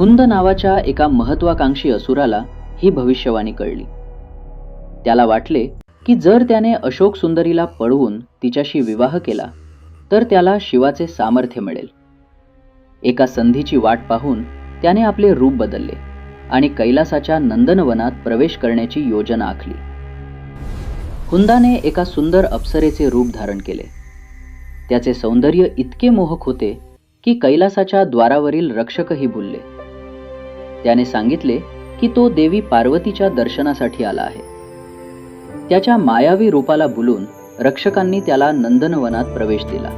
हुंद नावाच्या एका महत्वाकांक्षी असुराला ही भविष्यवाणी कळली. त्याला वाटले की जर त्याने अशोक सुंदरीला पळवून तिच्याशी विवाह केला तर त्याला शिवाचे सामर्थ्य मिळेल. एका संधीची वाट पाहून त्याने आपले रूप बदलले आणि कैलासाच्या नंदनवनात प्रवेश करण्याची योजना आखली. हुंदाने एका सुंदर अप्सरेचे रूप धारण केले. त्याचे सौंदर्य इतके मोहक होते की कैलासाच्या द्वारावरील रक्षकही भुलले. त्याने सांगितले की तो देवी पार्वतीच्या दर्शनासाठी आला आहे. त्याच्या मायावी रूपाला भुलून रक्षकांनी त्याला नंदनवनात प्रवेश दिला.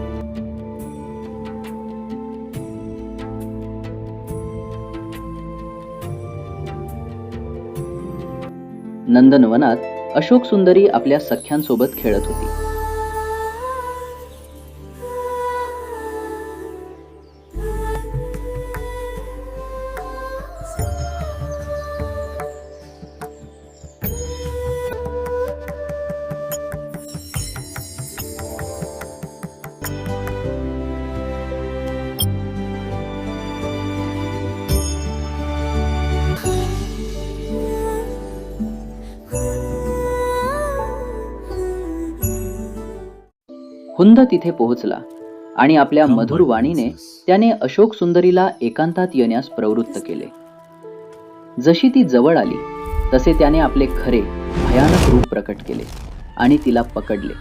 नंदनवनात अशोक सुंदरी आपल्या सख्यांसोबत खेळत होती. हुंद तिथे पोहोचला आणि आपल्या मधुर वाणीने त्याने अशोक सुंदरीला एकांतात येण्यास प्रवृत्त केले. जशी ती जवळ आली तसे त्याने आपले खरे भयानक रूप प्रकट केले आणि तिला पकडले.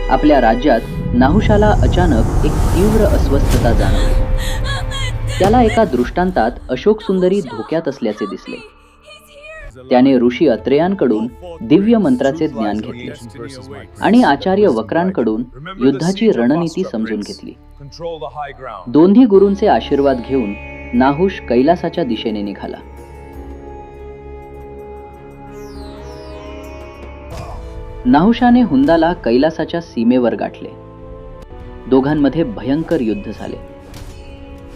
आपल्या राज्यात नाहुशाला अचानक एक तीव्र अस्वस्थता जाणवली. त्याला एका दृष्टांतात अशोक सुंदरी धोक्यात असल्याचे दिसले. त्याने ऋषी अत्रेयांकडून दिव्य मंत्राचे ज्ञान घेतले आणि आचार्य वक्रांकडून युद्धाची रणनीती समजून घेतली. दोन्ही गुरूंचे आशीर्वाद घेऊन नाहुश कैलासाच्या दिशेने निघाला. नाहुशाने हुंदाला कैलासाच्या सीमेवर गाठले. दोघांमध्ये भयंकर युद्ध झाले.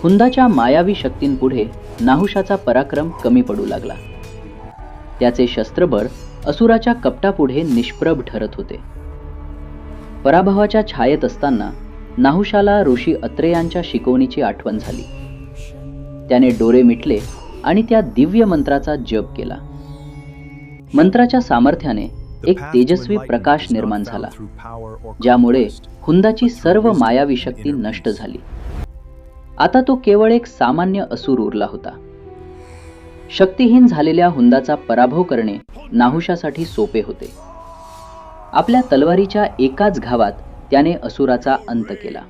हुंदाच्या मायावी शक्तींपुढे नाहुशाचा पराक्रम कमी पडू लागला. त्याचे शस्त्रबळ असुराच्या कपटापुढे निष्प्रभ ठरत होते. पराभवाच्या छायेत असताना नाहुशाला ऋषी अत्रेयांच्या शिकवणीची आठवण झाली. त्याने डोळे मिटले आणि त्या दिव्य मंत्राचा जप केला. मंत्राच्या सामर्थ्याने एक तेजस्वी प्रकाश निर्माण झाला, ज्यामुळे हुंदाची सर्व मायावी शक्ती नष्ट झाली. आता तो केवळ एक सामान्य असुर उरला होता. शक्तिहीन झालेल्या हुंदाचा पराभव करणे नाहुशासाठी सोपे होते. आपल्या तलवारीच्या एकाच घावात त्याने असुराचा अंत केला.